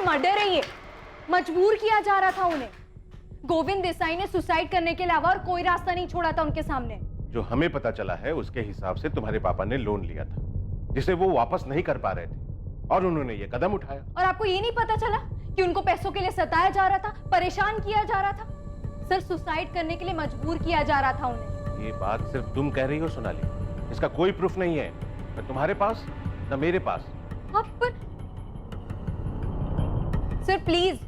Murder है ये। मजबूर किया जा रहा था उन्हें। गोविंद देसाई ने सुसाइड करने के अलावा और कोई रास्ता नहीं छोड़ा था उनके सामने। जो हमें पता चला है उसके हिसाब से तुम्हारे पापा ने लोन लिया था जिसे वो वापस नहीं कर पा रहे थे और उन्होंने ये कदम उठाया। और आपको ये नहीं पता चला कि उनको पैसों के लिए सताया जा रहा था, परेशान किया जा रहा था, सिर्फ सुसाइड करने के लिए मजबूर किया जा रहा था उन्हें। ये बात सिर्फ तुम कह रही हो सोनाली, इसका कोई प्रूफ नहीं है, न तुम्हारे पास न मेरे पास। पर सर प्लीज,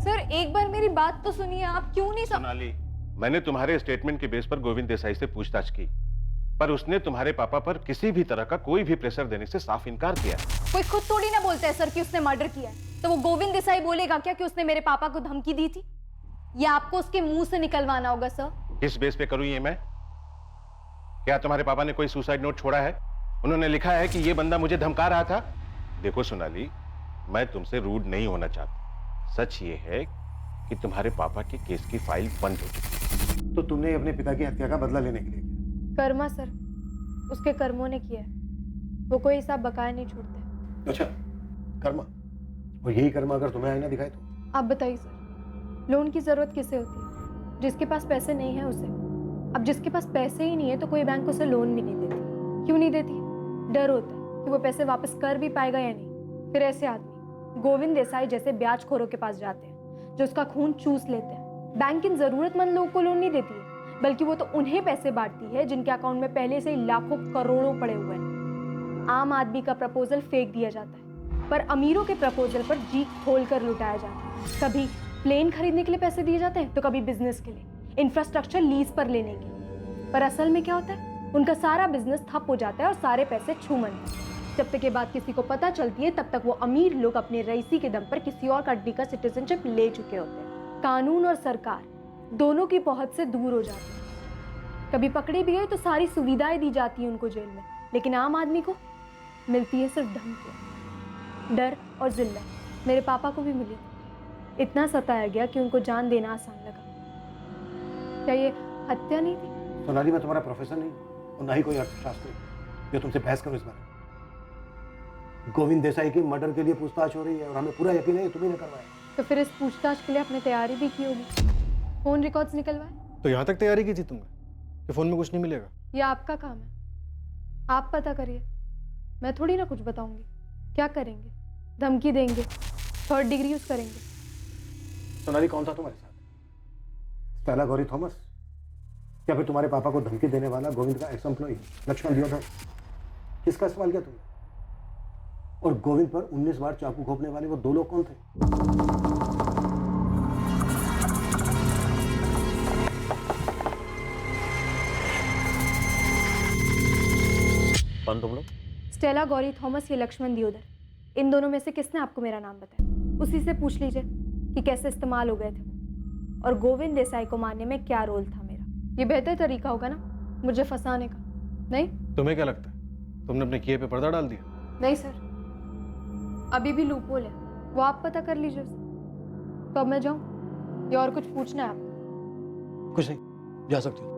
सर एक बार मेरी बात तो सुनिए। आप क्यों नहीं सोनाली, मैंने तुम्हारे स्टेटमेंट के बेस पर गोविंद देसाई से पूछताछ की, पर उसने तुम्हारे पापा पर किसी भी तरह का कोई भी प्रेशर देने से साफ इनकार किया। कोई खुद थोड़ी ना बोलता है सर कि उसने मर्डर किया है, तो वो गोविंद देसाई बोलेगा क्या कि उसने मेरे पापा को धमकी दी थी? या आपको उसके मुंह से निकलवाना होगा सर? किस बेस पे करूं ये मैं? क्या तुम्हारे पापा ने कोई सुसाइड नोट छोड़ा है? उन्होंने लिखा है कि ये बंदा मुझे धमका रहा था? देखो सोनाली, मैं तुमसे रूड नहीं होना चाहता, सच ये है कि तुम्हारे पापा के केस की फाइल बंद हो चुकी। तो तुमने अपने पिता की हत्या का बदला लेने के लिए किया? कर्मा सर, उसके कर्मों ने किया है। वो कोई हिसाब बकाया नहीं छोड़ते। अच्छा, कर्मा। और यही कर्मा अगर तुम्हें आईना दिखाए तो? आप बताइए सर, लोन की जरूरत किसे होती है? जिसके पास पैसे नहीं है उसे। अब जिसके पास पैसे ही नहीं है तो कोई बैंक उसे लोन भी नहीं देती। क्यों नहीं देती? डर होता है कि वो पैसे वापस कर भी पाएगा या नहीं। फिर ऐसे आदमी गोविंद देसाई जैसे ब्याजखोरों के पास जाते हैं जो उसका खून चूस लेते हैं। बैंक इन जरूरतमंद लोगों को लोन नहीं देती है, बल्कि वो तो उन्हें पैसे बांटती है जिनके अकाउंट में पहले से ही लाखों करोड़ों पड़े हुए हैं। आम आदमी का प्रपोजल फेंक दिया जाता है, पर अमीरों के प्रपोजल पर जी खोल कर लुटाया जाता है। कभी प्लेन खरीदने के लिए पैसे दिए जाते हैं तो कभी बिजनेस के लिए, इंफ्रास्ट्रक्चर लीज पर लेने के। पर असल में क्या होता है? उनका सारा बिजनेस ठप हो जाता है और सारे पैसे छूमंतर। जब तक ये बात किसी को पता चलती है तब तक वो अमीर लोग अपने रईसी के दम पर किसी और कंट्री का सिटीजनशिप ले चुके होते हैं। कानून और सरकार दोनों की पहुंच से दूर हो जाती है। कभी पकड़े भी गए तो सारी सुविधाएं दी जाती हैं उनको जेल में, लेकिन आम आदमी को मिलती है सिर्फ धमकियां, डर और जिल्लत। मेरे पापा को भी मिली, इतना सताया गया कि उनको जान देना आसान लगा। क्या ये हत्या नहीं थी? सोनाली, मैं तुम्हारा प्रोफेसर नहीं और ना ही कोई अर्थशास्त्री जो तुमसे बहस करूं इस बारे में। गोविंद देसाई की मर्डर के लिए पूछताछ हो रही है और हमें पूरा यकीन है तुम्ही ने करवाया। तो फिर इस पूछताछ के लिए आपने तैयारी भी की होगी, फोन रिकॉर्ड्स निकलवाए। तो यहाँ तक तैयारी की थी तुमने कि फोन में कुछ नहीं मिलेगा? ये आपका काम है, आप पता करिए। मैं थोड़ी ना कुछ बताऊंगी। क्या करेंगे? धमकी देंगे, थर्ड डिग्री यूज करेंगे। सोनाली, कौन था तुम्हारे साथ? स्टेला गौरी थॉमस या फिर तुम्हारे पापा को धमकी देने वाला गोविंद का एक्स एम्प्लॉई लक्ष्मण दियोदर? किसका इस्तेमाल किया तुमने? और गोविंद पर 19 बार चाकू घोंपने वाले वो दो लोग कौन थे? कौन तुम लोग? स्टेला गौरी थॉमस या लक्ष्मण दियोदर, इन दोनों में से किसने आपको मेरा नाम बताया? उसी से पूछ लीजिए कि कैसे इस्तेमाल हो गए थे वो, और गोविंद देसाई को मारने में क्या रोल था मेरा। ये बेहतर तरीका होगा ना मुझे फंसाने का, नहीं? तुम्हें क्या लगता है तुमने अपने किए पे पर्दा डाल दिया? नहीं सर, अभी भी लूपहोल है, वो आप पता कर लीजिए उसे। तो अब मैं जाऊं या और कुछ पूछना है आपको? कुछ नहीं, जा सकती हो।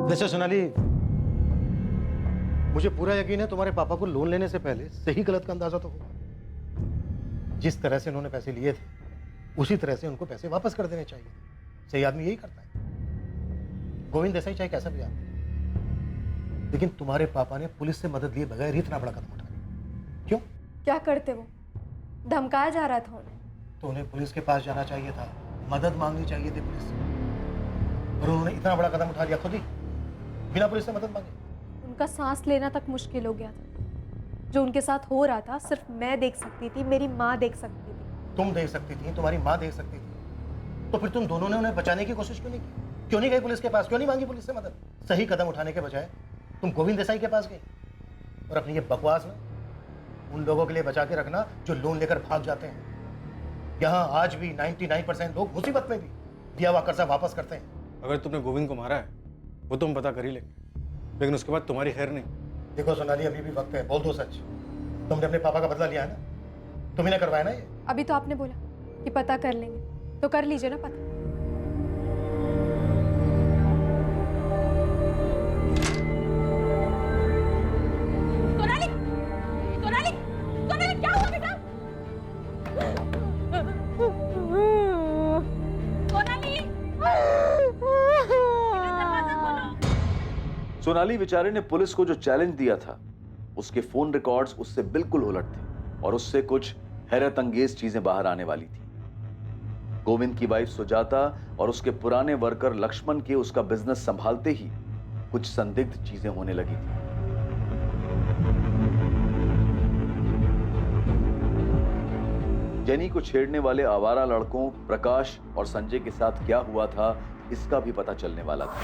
वैसे सोनाली, मुझे पूरा यकीन है तुम्हारे पापा को लोन लेने से पहले सही गलत का अंदाजा तो होगा। जिस तरह से उन्होंने पैसे लिए थे उसी तरह से उनको पैसे वापस कर देने चाहिए। सही आदमी यही करता है। गोविंद देसाई चाहे कैसा भी आदमी, लेकिन तुम्हारे पापा ने पुलिस से मदद लिए बगैर ही इतना बड़ा कदम उठा लिया। क्यों? क्या करते वो? धमकाया जा रहा था उन्हें। तो उन्हें पुलिस के पास जाना चाहिए था, मदद मांगनी चाहिए थी पुलिस से, और उन्होंने इतना बड़ा कदम उठा लिया खुद ही, बिना पुलिस से मदद मांगे। उनका सांस लेना तक मुश्किल हो गया था। जो उनके साथ हो रहा था सिर्फ मैं देख सकती थी, मेरी माँ देख सकती थी। तुम देख सकती थी, तुम्हारी माँ देख सकती थी, तो फिर तुम दोनों ने उन्हें बचाने की कोशिश क्यों नहीं की? क्यों नहीं गई पुलिस के पास? क्यों नहीं मांगी पुलिस से मदद? सही कदम उठाने के बजाय तुम गोविंद देसाई के पास गए और अपनी ये बकवास में उन लोगों के लिए बचा के रखना जो लोन लेकर भाग जाते हैं। यहाँ आज भी 99% लोग मुसीबत में भी दिया हुआ कर्जा वापस करते हैं। अगर तुमने गोविंद को मारा है वो तो हम पता कर ही लेंगे, लेकिन उसके बाद तुम्हारी खैर नहीं। देखो सोनाली, अभी भी वक्त है, बोल दो सच। तुमने अपने पापा का बदला लिया है ना? तुम्ही ने करवाया ना ये? अभी तो आपने बोला कि पता कर लेंगे, तो कर लीजिए ना पता। सोनाली बेचारे ने पुलिस को जो चैलेंज दिया था, उसके फोन रिकॉर्ड्स उससे बिल्कुल उलट थे और उससे कुछ हैरत अंगेज चीजें बाहर आने वाली थी। गोविंद की वाइफ सुजाता और उसके पुराने वर्कर लक्ष्मण के उसका बिजनेस संभालते ही कुछ संदिग्ध चीजें होने लगी थी। जेनी को छेड़ने वाले आवारा लड़कों प्रकाश और संजय के साथ क्या हुआ था, इसका भी पता चलने वाला था।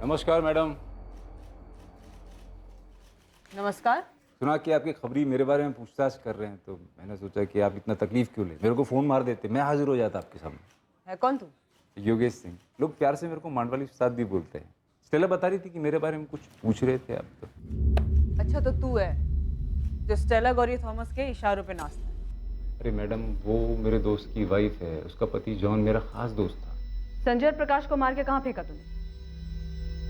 नमस्कार मैडम। नमस्कार। सुना कि आपकी खबरी मेरे बारे में पूछताछ कर रहे हैं, तो मैंने सोचा कि आप इतना तकलीफ क्यों ले, मेरे को फ़ोन मार देते, मैं हाजिर हो जाता आपके सामने। है कौन तू? योगेश सिंह। लोग प्यार से मेरे को मांडवाली उस्ताद भी बोलते हैं। स्टेला बता रही थी कि मेरे बारे में कुछ पूछ रहे थे आप तो। अच्छा, तो तू है जो स्टेला गौरी थॉमस के इशारों पे नाचता है? अरे मैडम, वो मेरे दोस्त की वाइफ है, उसका पति जॉन मेरा खास दोस्त था। संजय और प्रकाश को मार के कहाँ फेंका तूने?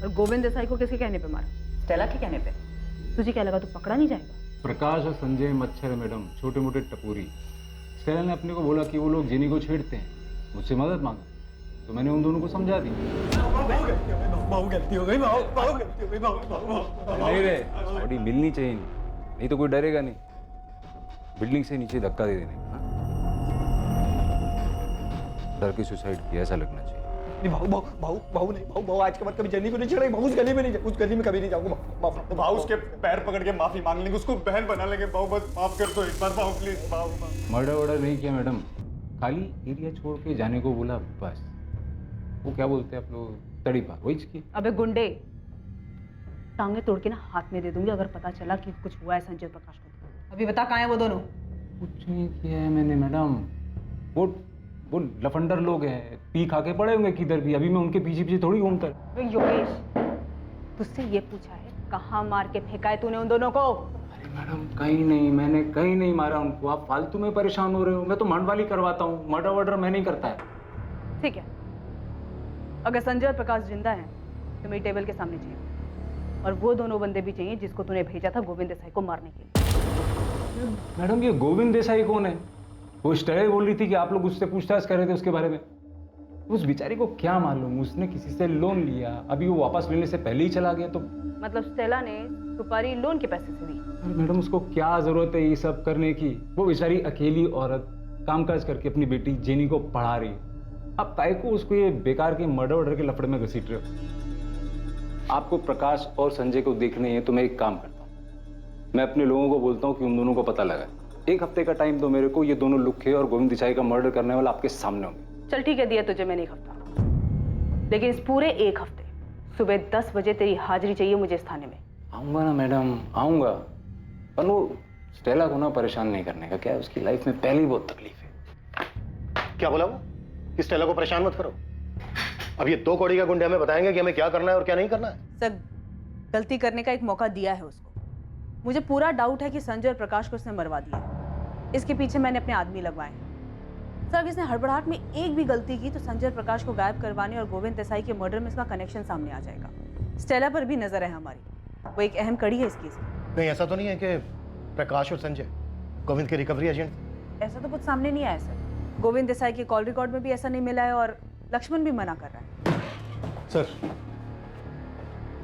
और गोविंद देसाई को किसके कहने पे मारा? स्टेला के कहने पे। तुझे क्या लगा तू पकड़ा नहीं जाएगा? प्रकाश और संजय मच्छर है मैडम, छोटे मोटे टपूरी। स्टेला ने अपने को बोला कि वो लोग जेनी को छेड़ते हैं, मुझसे मदद मांगा, तो मैंने उन दोनों को समझा दी। नहीं रे, बॉडी मिलनी चाहिए, नहीं तो कोई डरेगा नहीं। बिल्डिंग से नीचे धक्का दे देने का। डर के सुसाइड किया ऐसा लगना चाहिए। नहीं भाऊ नहीं, आज के बाद कभी जेनी को नहीं छेड़ेगा। भाऊ उस गली में कभी नहीं जाऊंगा। भाऊ उसके पैर पकड़ के माफी मांग लेंगे, उसको बहन बना लेंगे। भाऊ बस माफ कर दो एक बार, भाऊ प्लीज। भाऊ मर्डर वर्डर नहीं किया मैडम, खाली एरिया छोड़ के जाने को बोला बस। वो क्या बोलते हैं आप लोग, तड़ी पार, वही की। अबे गुंडे, टांगे तोड़ के ना हाथ में दे दूंगी अगर पता चला कि कुछ हुआ है संजय प्रकाश को। अभी बता कहाँ है वो दोनों? कुछ नहीं किया है मैंने मैडम, वो लफंडर लोग हैं, पी खा के पड़े होंगे किधर भी, अभी मैं उनके पीछे पीछे थोड़ी घूमता। योगेश, तुझसे ये पूछा है कहाँ मार के फेंका है तूने उन दोनों को? अरे मैडम कहीं नहीं, मैंने कहीं नहीं मारा उनको, आप फालतू में परेशान हो रहे हो। मैं तो मांडवाली करवाता हूँ, मर्डर वर्डर मैं नहीं करता है। ठीक है, अगर संजय और प्रकाश जिंदा हैं तो मेरी टेबल के सामने चाहिए, और वो दोनों बंदे भी चाहिए जिसको तूने भेजा था गोविंद देसाई को मारने के लिए। मैडम ये गोविंद देसाई कौन है? वो स्टेला बोल रही थी कि आप लोग उससे पूछताछ कर रहे थे उसके बारे में। उस बेचारी को क्या मालूम, उसने किसी से लोन लिया, अभी वो वापस लेने से पहले ही चला गया। तो मतलब स्टेला ने सुपारी लोन के पैसे से दी? अरे मैडम उसको क्या जरूरत है ये सब करने की? वो बेचारी अकेली औरत कामकाज करके अपनी बेटी जेनी को पढ़ा रही है। अब ताई को उसको ये बेकार के मर्डर वर्डर के लफड़े में घसीट रहे हो। आपको प्रकाश और संजय को देखने हैं तो मैं एक काम करता हूँ, मैं अपने लोगों को बोलता हूँ कि उन दोनों को पता लगा। एक हफ्ते का टाइम दो मेरे को, ये दोनों लुखे और गोविंद देसाई का मर्डर करने वाला आपके सामने होंगे। चल ठीक है, दिया तुझे मैंने एक हफ्ता, लेकिन इस पूरे एक हफ्ते सुबह 10 बजे तेरी हाजिरी चाहिए मुझे इस थाने में। आऊंगा ना मैडम, आऊंगा, पर वो स्टेला को ना परेशान नहीं करने का। क्या है, उसकी लाइफ में पहले ही बहुत तकलीफ है। क्या बोला वो कि स्टेला को परेशान मत करो? अब ये 2 कौड़ी का गुंडे हमें बताएंगे कि हमें क्या करना है और क्या नहीं करना है। सर, गलती करने का एक मौका दिया है उसको। मुझे पूरा डाउट है कि संजय और प्रकाश को उसने मरवा दिया। इसके पीछे मैंने अपने आदमी लगवाए हैं। सर, अगर इसने हड़बड़ाहट में एक भी गलती की तो संजय और प्रकाश को गायब करवाने और गोविंद देसाई के मर्डर में इसका कनेक्शन सामने आ जाएगा। स्टेला पर भी नजर है हमारी, वो एक अहम कड़ी है इस केस में। नहीं, ऐसा तो नहीं है कि प्रकाश और संजय गोविंद के रिकवरी एजेंट? ऐसा तो कुछ सामने नहीं आया सर। गोविंद देसाई के कॉल रिकॉर्ड में भी ऐसा नहीं मिला है और लक्ष्मण भी मना कर रहा है। सर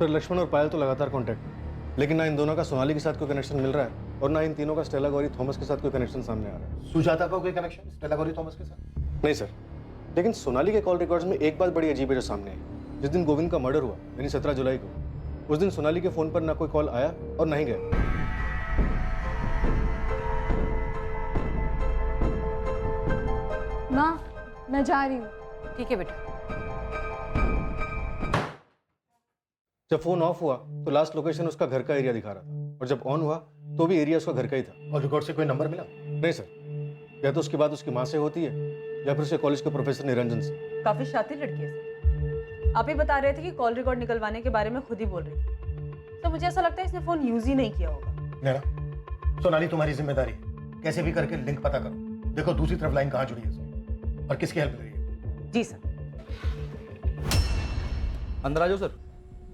लक्ष्मण और पायल तो लगातार कांटेक्ट में, लेकिन ना इन दोनों का सोनाली के साथ कोई कनेक्शन मिल रहा है और ना इन तीनों का स्टेला गौरी थॉमस के साथ कोई कनेक्शन सामने आ रहा है। सुजाता का कोई कनेक्शन स्टेला गौरी थॉमस के साथ? नहीं सर, लेकिन सोनाली के कॉल रिकॉर्ड्स में एक बात बड़ी अजीब है जो सामने आई। जिस दिन गोविंद का मर्डर हुआ यानी 17 जुलाई को, उस दिन सोनाली के फोन पर ना कोई कॉल आया और ना ही गया। माँ, मैं जा रही हूँ। ठीक है बेटा। जब फोन ऑफ हुआ तो लास्ट लोकेशन उसका घर का एरिया दिखा रहा था, और जब ऑन हुआ तो भी एरिया उसका घर का ही था। और रिकॉर्ड से कोई नंबर मिला? नहीं सर, या तो उसकी बात उसकी माँ से होती है या फिर उसके कॉलेज के प्रोफेसर निरंजन से। काफी शातिर लड़की है सर। आप ही बता रहे थे कि कॉल रिकॉर्ड निकलवाने के बारे में खुद ही बोल रही थी। तो मुझे ऐसा लगता है इसने फोन यूज ही नहीं किया होगा। नैना, सोनाली तुम्हारी जिम्मेदारी है, कैसे भी करके लिंक पता करो। देखो दूसरी तरफ लाइन कहाँ जुड़ी है इसमें और किसकी हेल्प ले रही है। जी सर। अंदर आ जाओ सर।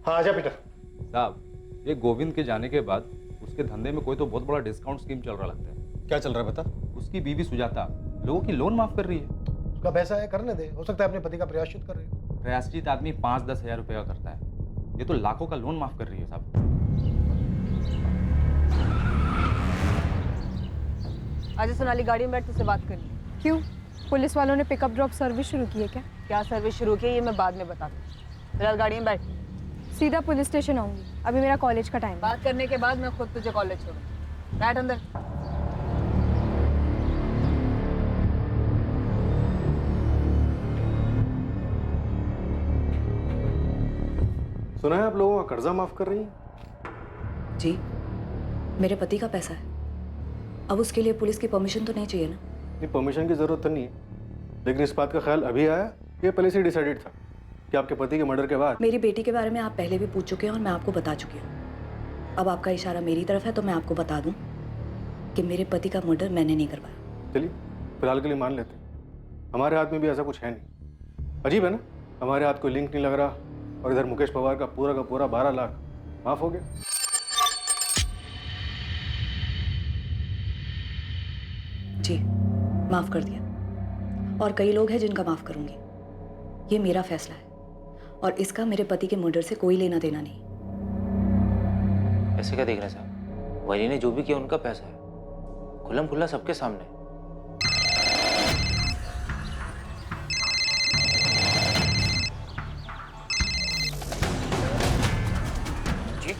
हाँ आजा पीटर। साहब, ये गोविंद के जाने के बाद उसके धंधे में कोई तो बहुत बड़ा डिस्काउंट स्कीम चल रहा लगता है। क्या चल रहा है बता? उसकी बीवी सुजाता लोगों की लोन माफ कर रही है। उसका पैसा है, करने दे, हो सकता है अपने पति का प्रायश्चित कर रही हो। प्रयासचित आदमी 5-10 हज़ार रुपये का करता है, ये तो लाखों का लोन माफ कर रही है साहब। आज सोनाली गाड़ी में बैठ तुझसे बात करनी। क्यों? पुलिस वालों ने पिकअप ड्रॉप सर्विस शुरू की है क्या? क्या सर्विस शुरू की है ये मैं बाद में बताती हूँ। फिलहाल गाड़ी में बैठ। सीधा पुलिस स्टेशन आऊंगी, अभी मेरा कॉलेज का टाइम है। बात करने के बाद मैं खुद तुझे कॉलेज छोड़ूंगी। बैठ अंदर। सुना है आप लोगों का कर्जा माफ कर रही है? जी, मेरे पति का पैसा है। अब उसके लिए पुलिस की परमिशन तो नहीं चाहिए ना? नहीं, परमिशन की जरूरत तो नहीं है, लेकिन इस बात का ख्याल अभी आया, ये पहले से डिसाइडेड था कि आपके पति के मर्डर के बाद। मेरी बेटी के बारे में आप पहले भी पूछ चुके हैं और मैं आपको बता चुकी हूँ। अब आपका इशारा मेरी तरफ है तो मैं आपको बता दूँ कि मेरे पति का मर्डर मैंने नहीं करवाया। चलिए फिलहाल के लिए मान लेते हैं, हमारे हाथ में भी ऐसा कुछ है नहीं। अजीब है ना, हमारे हाथ कोई लिंक नहीं लग रहा और इधर मुकेश पवार का पूरा 12 लाख माफ हो गया। जी, माफ कर दिया, और कई लोग हैं जिनका माफ करूंगी। ये मेरा फैसला है और इसका मेरे पति के मर्डर से कोई लेना देना नहीं। ऐसे क्या देख रहे हैं साहब? वली ने जो भी किया उनका पैसा है, खुल्लम खुल्ला सबके सामने। जी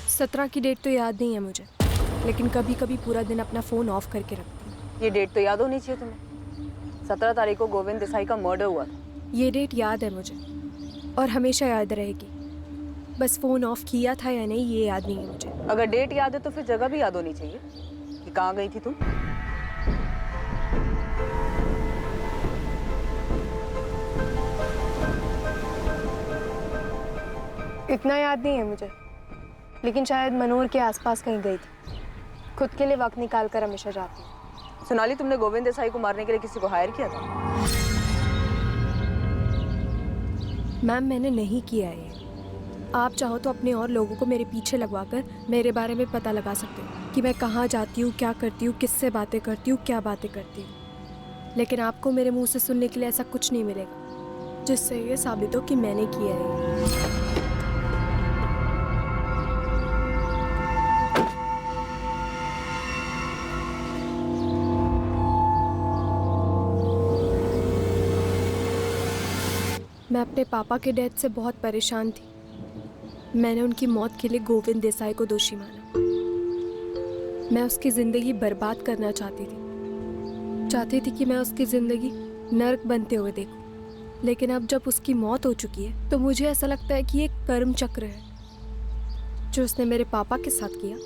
17 की डेट तो याद नहीं है मुझे, लेकिन कभी कभी पूरा दिन अपना फ़ोन ऑफ करके रखती हूँ। ये डेट तो याद होनी चाहिए तुम्हें। 17 तारीख को गोविंद देसाई का मर्डर हुआ था। ये डेट याद है मुझे और हमेशा याद रहेगी, बस फ़ोन ऑफ किया था या नहीं ये याद नहीं है मुझे। अगर डेट याद है तो फिर जगह भी याद होनी चाहिए कि कहाँ गई थी तुम। इतना याद नहीं है मुझे, लेकिन शायद मनोहर के आसपास कहीं गई थी। खुद के लिए वक्त निकाल कर हमेशा जाती हूँ। सोनाली, तुमने गोविंद देसाई को मारने के लिए किसी को हायर किया था? मैम, मैंने नहीं किया है। आप चाहो तो अपने और लोगों को मेरे पीछे लगवाकर मेरे बारे में पता लगा सकते हो कि मैं कहाँ जाती हूँ, क्या करती हूँ, किससे बातें करती हूँ, क्या बातें करती हूँ। लेकिन आपको मेरे मुंह से सुनने के लिए ऐसा कुछ नहीं मिलेगा जिससे ये साबित हो कि मैंने किया है। मैं अपने पापा के डेथ से बहुत परेशान थी। मैंने उनकी मौत के लिए गोविंद देसाई को दोषी माना। मैं उसकी ज़िंदगी बर्बाद करना चाहती थी कि मैं उसकी ज़िंदगी नर्क बनते हुए देखूं। लेकिन अब जब उसकी मौत हो चुकी है तो मुझे ऐसा लगता है कि ये कर्म चक्र है। जो उसने मेरे पापा के साथ किया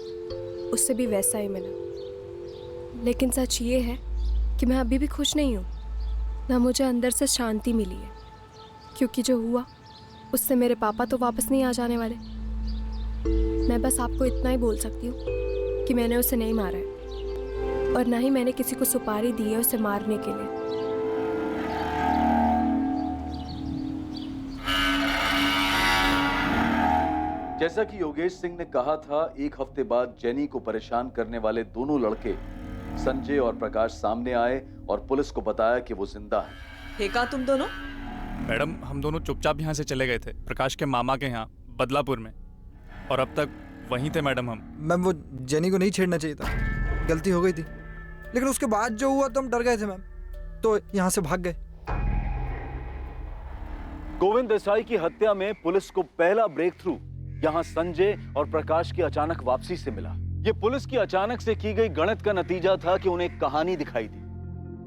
उससे भी वैसा ही मिला। लेकिन सच ये है कि मैं अभी भी खुश नहीं हूँ, ना मुझे अंदर से शांति मिली है, क्योंकि जो हुआ उससे मेरे पापा तो वापस नहीं आ जाने वाले। मैं बस आपको इतना ही बोल सकती हूँ कि मैंने उसे नहीं मारा है और ना ही मैंने किसी को सुपारी दी है उसे मारने के लिए। जैसा कि योगेश सिंह ने कहा था, एक हफ्ते बाद जेनी को परेशान करने वाले दोनों लड़के संजय और प्रकाश सामने आए और पुलिस को बताया कि वो जिंदा हैं। थे कहाँ तुम दोनों? मैडम, हम दोनों चुपचाप यहाँ से चले गए थे, प्रकाश के मामा के यहाँ बदलापुर में, और अब तक वहीं थे मैडम हम। मैम, वो जेनी को नहीं छेड़ना चाहिए था, गलती हो गई थी। लेकिन उसके बाद जो हुआ तो हम डर गए थे मैम, तो यहाँ से भाग गए। गोविंद देसाई की हत्या में पुलिस को पहला ब्रेक थ्रू यहाँ संजय और प्रकाश की अचानक वापसी से मिला। ये पुलिस की अचानक से की गई गणित का नतीजा था कि उन्हें एक कहानी दिखाई दी।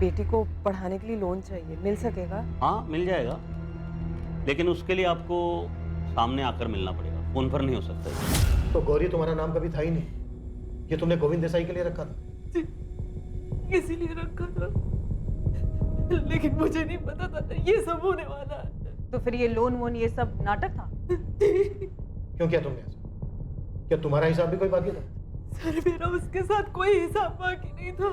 बेटी को पढ़ाने के लिए लोन चाहिए, मिल सकेगा? हाँ मिल जाएगा, लेकिन उसके लिए आपको सामने आकर मिलना पड़ेगा, फोन पर नहीं हो सकता। तो गौरी तुम्हारा नाम कभी था ही नहीं, ये तुमने गोविंद देसाई के लिए रखा था। इसीलिए रखा था, लेकिन मुझे नहीं पता था ये सब होने वाला है। तो फिर ये लोन वोन ये सब नाटक था? क्यों किया तुमने ऐसा? क्या तुम्हारा हिसाब भी कोई बाकी था? सर मेरा उसके साथ कोई हिसाब बाकी नहीं था,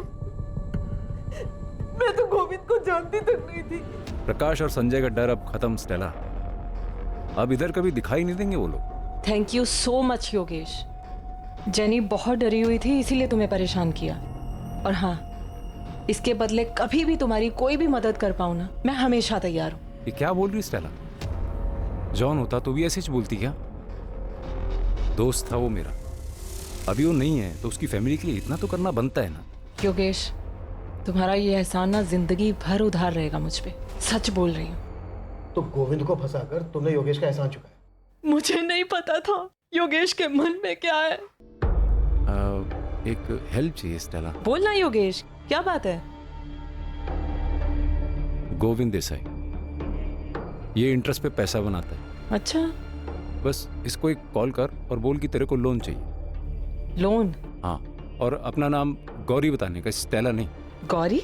मैं तो गोविंद को जानती तक नहीं थी। प्रकाश और संजय का डर अब खत्म स्टेला, अब इधर कभी दिखाई नहीं देंगे वो लोग। Thank you so much Yogesh. Jenny बहुत डरी हुई थी, इसीलिए तुम्हें परेशान किया। और हाँ, इसके बदले कभी भी तुम्हारी कोई भी मदद कर पाऊँ ना, मैं हमेशा तैयार हूँ। ये क्या बोल रही स्टेला? जॉन होता तो भी ऐसे ही बोलती क्या? दोस्त था वो मेरा, अभी वो नहीं है तो उसकी फैमिली के लिए इतना तो करना बनता है ना। योगेश, तुम्हारा ये एहसान ना जिंदगी भर उधार रहेगा मुझ पे, सच बोल रही हूँ। तो गोविंद को फंसाकर तुमने योगेश का एहसान चुकाया? मुझे नहीं पता था योगेश के मन में क्या है। एक हेल्प चाहिए स्टेला। बोलना योगेश, क्या बात है? गोविंद देसाई ये इंटरेस्ट पे पैसा बनाता है। अच्छा, बस इसको एक कॉल कर और बोल कि तेरे को लोन चाहिए। लोन? हाँ, और अपना नाम गौरी बताने का, स्टेला नहीं। गौरी?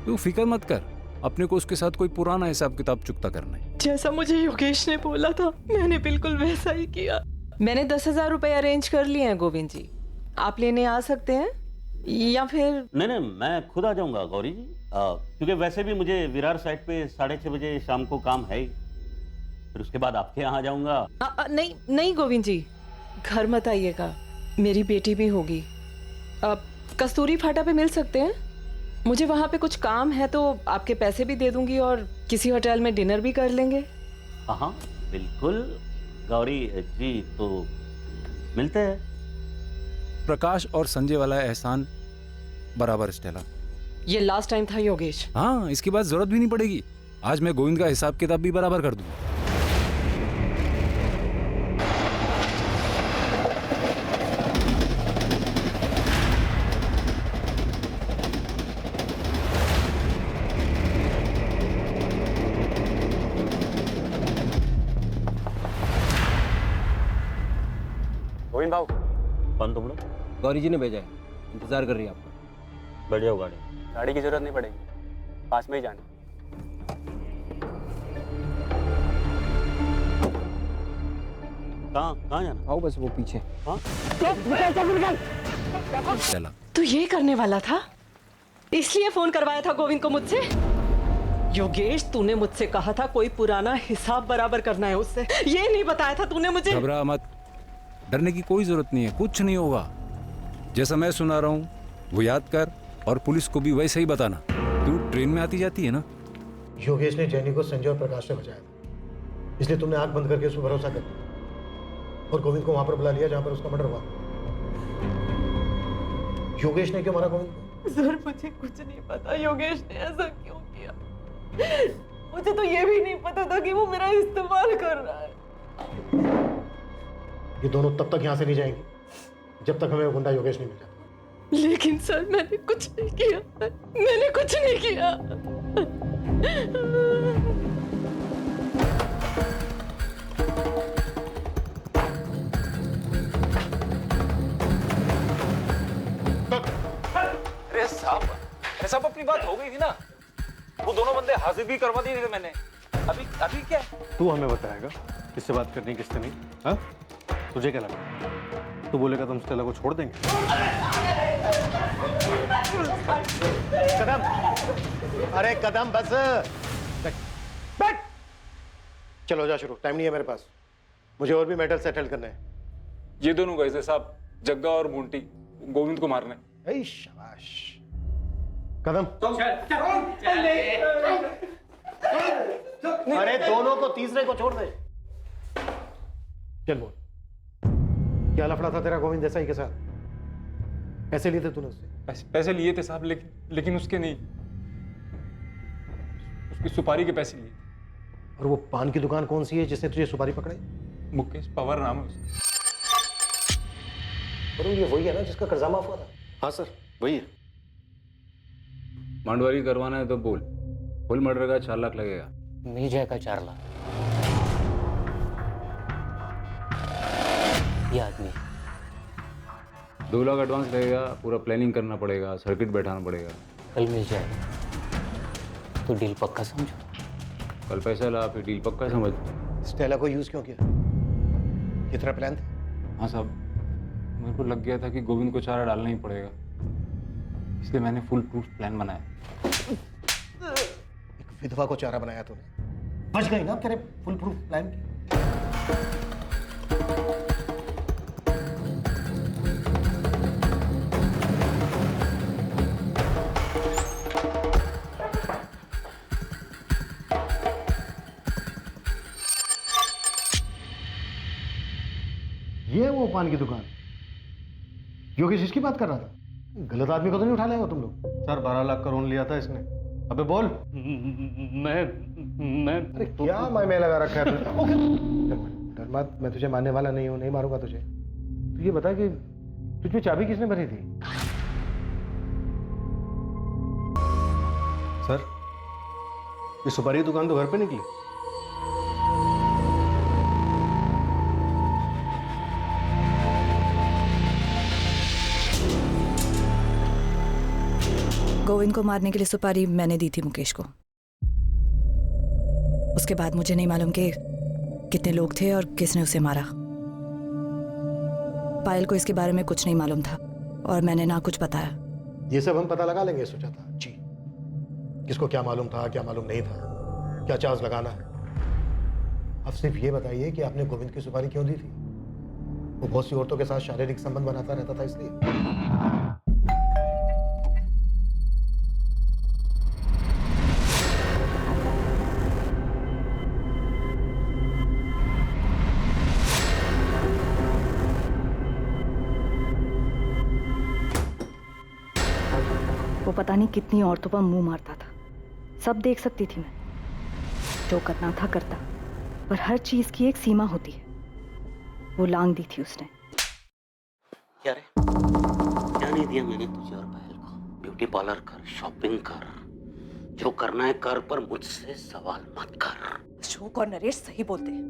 तू फिक्र मत कर, अपने को उसके साथ कोई पुराना हिसाब किताब चुकता करना है। जैसा मुझे योगेश ने बोला था मैंने बिल्कुल वैसा ही किया। मैंने 10,000 रुपए अरेंज कर लिए हैं गोविंद जी, आप लेने आ सकते हैं या फिर? नहीं, मैं खुद आ जाऊंगा गौरी जी, क्योंकि वैसे भी मुझे विरार साइड पे 6:30 बजे शाम को काम है ही, फिर उसके बाद आपके यहाँ आ जाऊंगा। नहीं गोविंद जी, घर मत आइएगा, मेरी बेटी भी होगी। कस्तूरी फाटा पे मिल सकते हैं? मुझे वहाँ पे कुछ काम है तो आपके पैसे भी दे दूंगी और किसी होटल में डिनर भी कर लेंगे। हाँ बिल्कुल गौरी जी, तो मिलते हैं। प्रकाश और संजय वाला एहसान बराबर स्टेला। ये लास्ट टाइम था योगेश। हाँ, इसके बाद जरूरत भी नहीं पड़ेगी। आज मैं गोविंद का हिसाब किताब भी बराबर कर दूंगा। गोविंद भाव। कौन तुम लोग? गौरी जी ने भेजा है, इंतजार कर रही है आपका। बैठ जाओ गाड़ी। गाड़ी की जरूरत नहीं पड़ेगी, पास में ही जाना। कहाँ जाना? आओ बस वो पीछे। हाँ? तू ये करने वाला था, इसलिए फोन करवाया था गोविंद को मुझसे? योगेश, तूने मुझसे कहा था कोई पुराना हिसाब बराबर करना है उससे, ये नहीं बताया था तूने मुझे? घबरा मत, डरने की कोई जरूरत नहीं है, कुछ नहीं होगा। जैसा मैं सुना रहा हूँ वो याद कर और पुलिस को भी वैसे ही बताना। तू ट्रेन में आती जाती है ना? योगेश ने जैनी को संजय और प्रकाश से बचाया था, इसलिए तुमने आंख बंद करके उस पर भरोसा कर लिया और गोविंद को वहां पर बुला लिया जहां पर उसका मर्डर हुआ। योगेश ने क्यों मारा गोविंद को? सर मुझे कुछ नहीं पता योगेश ने ऐसा क्यों किया। मुझे तो ये भी नहीं पता था कि वो मेरा इस्तेमाल कर रहा है। ये दोनों तब तक यहाँ से नहीं जाएंगे जब तक हमें वो गुंडा योगेश नहीं मिल जाता। लेकिन सर मैंने कुछ नहीं किया, मैंने कुछ नहीं किया। अरे साहब अपनी बात हो गई थी ना, वो दोनों बंदे हाजिर भी करवा दिए थे मैंने। अभी क्या? तू हमें बताएगा किससे बात करनी किससे नहीं? हाँ, तुझे क्या लगा तू बोलेगा तुम स्टेला को छोड़ देंगे? कदम, अरे कदम बस बैठ। चलो जा शुरू, टाइम नहीं है मेरे पास, मुझे और भी मैटर सेटल करना है। ये दोनों गए थे साहब, जग्गा और बूंटी, गोविंद को मारने। शाबाश कदम। अरे दोनों को, तीसरे को छोड़ दे। चल बोल, क्या लफड़ा था तेरा गोविंद देसाई के साथ? पैसे लिए थे तूने उससे? पैसे लिए थे साहब, लेकिन उसके नहीं, उसकी सुपारी के पैसे लिए। और वो पान की दुकान कौन सी है जिसने तुझे सुपारी पकड़ाई? मुकेश पवार नाम है उसका। वरुण, ये वही है ना जिसका कर्जा माफ हुआ था? हाँ सर, वही है। मांडवारी करवाना है तो बोल, फुल मर्डर का 4 लाख लगेगा। मिल जाएगा 4 लाख। ये आदमी 2 लाख एडवांस लगेगा, पूरा प्लानिंग करना पड़ेगा, सर्किट बैठाना पड़ेगा। कल मिल जाएगा तो डील पक्का समझो। कल पैसा ला, फिर डील पक्का समझ। स्टेला को यूज क्यों किया? ये तेरा प्लान था? हाँ साहब, मेरे को लग गया था कि गोविंद को चारा डालना ही पड़ेगा, इसलिए मैंने फुल प्रूफ प्लान बनाया। एक विधवा को चारा बनाया तूने, बच गई ना तेरे फुल प्रूफ प्लान की। ये वो पान की दुकान योगेश इसकी बात कर रहा था? गलत आदमी को तो नहीं उठा लाए हो तुम लोग? सर 12 लाख का लोन लिया था इसने। अबे बोल। मैं अरे क्या मैं लगा रखा है तुझे? ओके डर मत, मैं तुझे मारने वाला नहीं हूं, नहीं मारूंगा तुझे। तू ये बता कि तुझमें चाबी किसने भरी थी? सर ये सुपारी की दुकान तो घर पे निकली। गोविंद को मारने के लिए सुपारी मैंने दी थी मुकेश को। उसके बाद मुझे नहीं मालूम कि कितने लोग थे और किसने उसे मारा। पायल को इसके बारे में कुछ नहीं मालूम था और मैंने ना कुछ बताया। ये सब हम पता लगा लेंगे सुजाता जी, किसको क्या मालूम था, क्या मालूम नहीं था, क्या चार्ज लगाना है। अब सिर्फ ये बताइए कि आपने गोविंद की सुपारी क्यों दी थी? वो बहुत सी औरतों के साथ शारीरिक संबंध बनाता रहता था इसलिए? वो पता नहीं कितनी औरतों पर मुंह मारता था, सब देख सकती थी मैं। जो करना था करता, पर हर चीज की एक सीमा होती है। वो लांग दी थी उसने। क्या रे, क्या नहीं दिया मैंने तुझे और पायल को? ब्यूटी पार्लर कर, शॉपिंग कर, जो करना है कर, पर मुझसे सवाल मत कर। अशोक और नरेश सही बोलते हैं,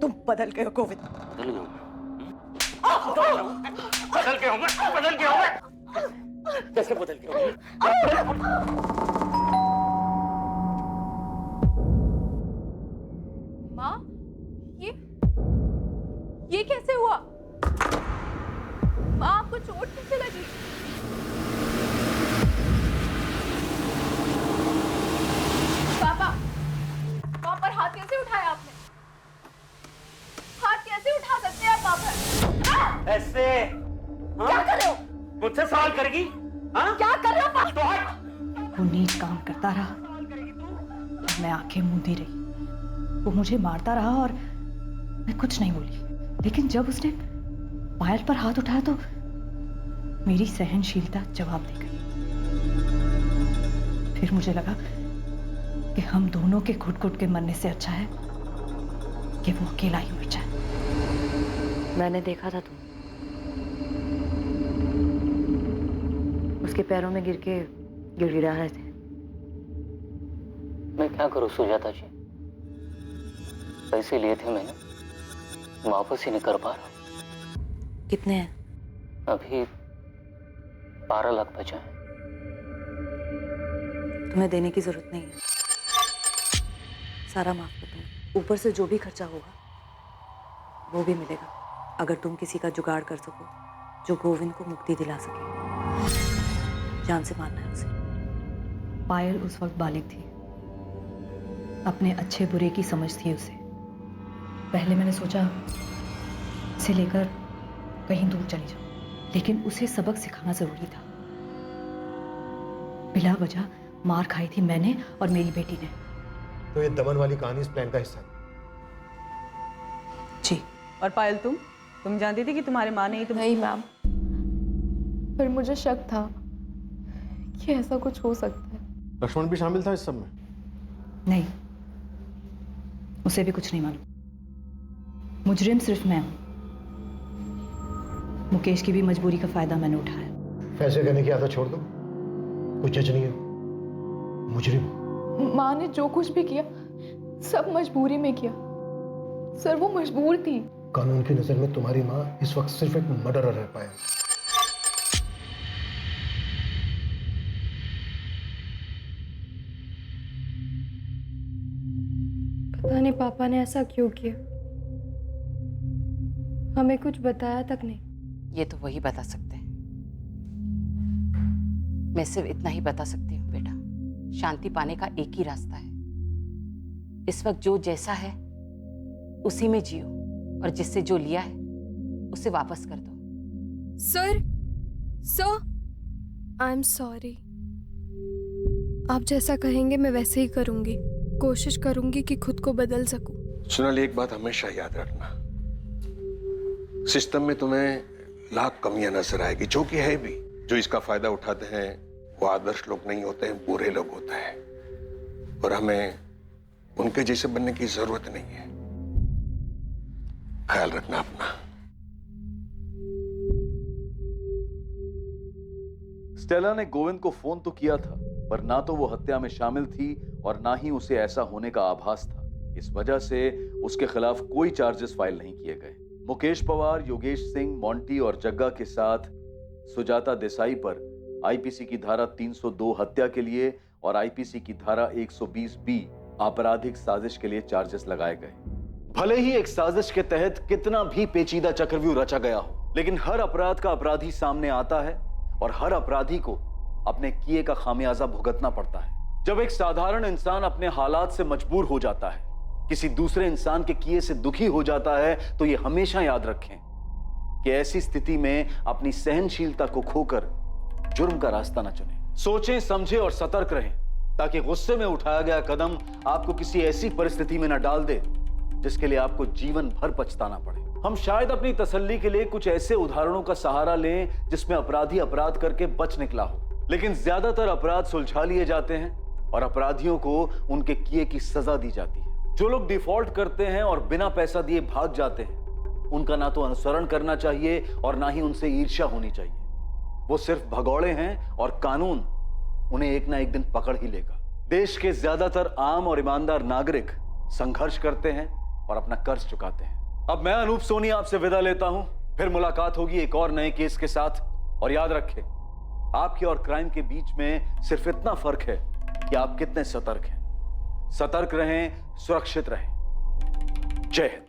तुम बदल गए हो गोविंद। बदल गया हूं मैं। कैसे बदल गया? माँ, ये कैसे हुआ? माँ, आपको चोट कैसे लगी? पापा, वहाँ पर हाथ कैसे उठाया आपने? हाथ कैसे उठा सकते हैं आप वहाँ पर? ऐसे क्या कर रहे हो? मुझसे सवाल करेगी? हाँ? क्या कर रहे हो पापा? तो हट। वो नीच काम करता रहा और मैं आंखें मूंदी रही। वो मुझे मारता रहा और मैं कुछ नहीं बोली, लेकिन जब उसने पायल पर हाथ उठाया तो मेरी सहनशीलता जवाब दे गई। फिर मुझे लगा कि हम दोनों के घुट-घुट के मरने से अच्छा है कि वो अकेला ही मर जाए। मैंने देखा था तुम उसके पैरों में गिर के गिड़गिड़ा रहे थे। मैं क्या करूं सुजाता जी, पैसे लिए थे मैंने, वापस ही नहीं कर पा रहा। कितने हैं? अभी 12 लाख बचा है। तुम्हें देने की जरूरत नहीं है, सारा माफ कर दूंगी। ऊपर से जो भी खर्चा होगा वो भी मिलेगा, अगर तुम किसी का जुगाड़ कर सको जो गोविंद को मुक्ति दिला सके। जान से मारना है उसे। पायल उस वक्त बालिग थी, अपने अच्छे बुरे की समझ थी उसे। पहले मैंने सोचा इसे लेकर कहीं दूर चली जाऊं, लेकिन उसे सबक सिखाना जरूरी था। बिला वजह मार खाई थी मैंने और मेरी बेटी ने। तो ये दमन वाली कहानी इस प्लान का हिस्सा है? जी। और पायल, तुम जानती थी कि तुम्हारे माँ ने ही नहीं मैम, पर मुझे शक था कि ऐसा कुछ हो सकता है। लक्ष्मण भी शामिल था इस सब में? नहीं, उसे भी कुछ नहीं मालूम। मुजरिम सिर्फ मैं हूं। मुकेश की भी मजबूरी का फायदा मैंने उठाया। फैसले करने की आदत छोड़ दो, कोई जज नहीं है, मुजरिम हो। माँ ने जो कुछ भी किया सब मजबूरी में किया। सर वो मजबूर थी। कानून की नजर में तुम्हारी माँ इस वक्त सिर्फ एक मर्डरर रह पाया। पता नहीं पापा ने ऐसा क्यों किया, हमें कुछ बताया तक नहीं। ये तो वही बता सकते हैं। मैं सिर्फ इतना ही बता सकती हूँ बेटा, शांति पाने का एक ही रास्ता है। इस वक्त जो जैसा है उसी में जियो, और जिससे जो लिया है उसे वापस कर दो। Sir I am sorry. आप जैसा कहेंगे मैं वैसे ही करूंगी। कोशिश करूंगी कि खुद को बदल सकूं। सोनाली, एक बात हमेशा याद रखना, सिस्टम में तुम्हें लाख कमियां नजर आएगी, जो कि है भी। जो इसका फायदा उठाते हैं वो आदर्श लोग नहीं होते हैं, बुरे लोग होते हैं, और हमें उनके जैसे बनने की जरूरत नहीं है। ख्याल रखना अपना। स्टेला ने गोविंद को फोन तो किया था, पर ना तो वो हत्या में शामिल थी और ना ही उसे ऐसा होने का आभास था। इस वजह से उसके खिलाफ कोई चार्जेस फाइल नहीं किए गए। मुकेश पवार, योगेश सिंह, मोंटी और जग्गा के साथ सुजाता देसाई पर आईपीसी की धारा 302 हत्या के लिए और आईपीसी की धारा 120B आपराधिक साजिश के लिए चार्जेस लगाए गए। भले ही एक साजिश के तहत कितना भी पेचीदा चक्रव्यूह रचा गया हो, लेकिन हर अपराध का अपराधी सामने आता है और हर अपराधी को अपने किए का खामियाजा भुगतना पड़ता है। जब एक साधारण इंसान अपने हालात से मजबूर हो जाता है, किसी दूसरे इंसान के किए से दुखी हो जाता है, तो यह हमेशा याद रखें कि ऐसी स्थिति में अपनी सहनशीलता को खोकर जुर्म का रास्ता न चुनें। सोचें, समझें और सतर्क रहें, ताकि गुस्से में उठाया गया कदम आपको किसी ऐसी परिस्थिति में न डाल दे जिसके लिए आपको जीवन भर पछताना पड़े। हम शायद अपनी तसल्ली के लिए कुछ ऐसे उदाहरणों का सहारा लें जिसमें अपराधी अपराध करके बच निकला हो, लेकिन ज्यादातर अपराध सुलझा लिए जाते हैं और अपराधियों को उनके किए की सजा दी जाती है। जो लोग डिफॉल्ट करते हैं और बिना पैसा दिए भाग जाते हैं, उनका ना तो अनुसरण करना चाहिए और ना ही उनसे ईर्ष्या होनी चाहिए। वो सिर्फ भगौड़े हैं और कानून उन्हें एक ना एक दिन पकड़ ही लेगा। देश के ज्यादातर आम और ईमानदार नागरिक संघर्ष करते हैं और अपना कर्ज चुकाते हैं। अब मैं अनूप सोनी आपसे विदा लेता हूं, फिर मुलाकात होगी एक और नए केस के साथ। और याद रखें, आपके और क्राइम के बीच में सिर्फ इतना फर्क है कि आप कितने सतर्क हैं। सतर्क रहें, सुरक्षित रहें। जय हिंद।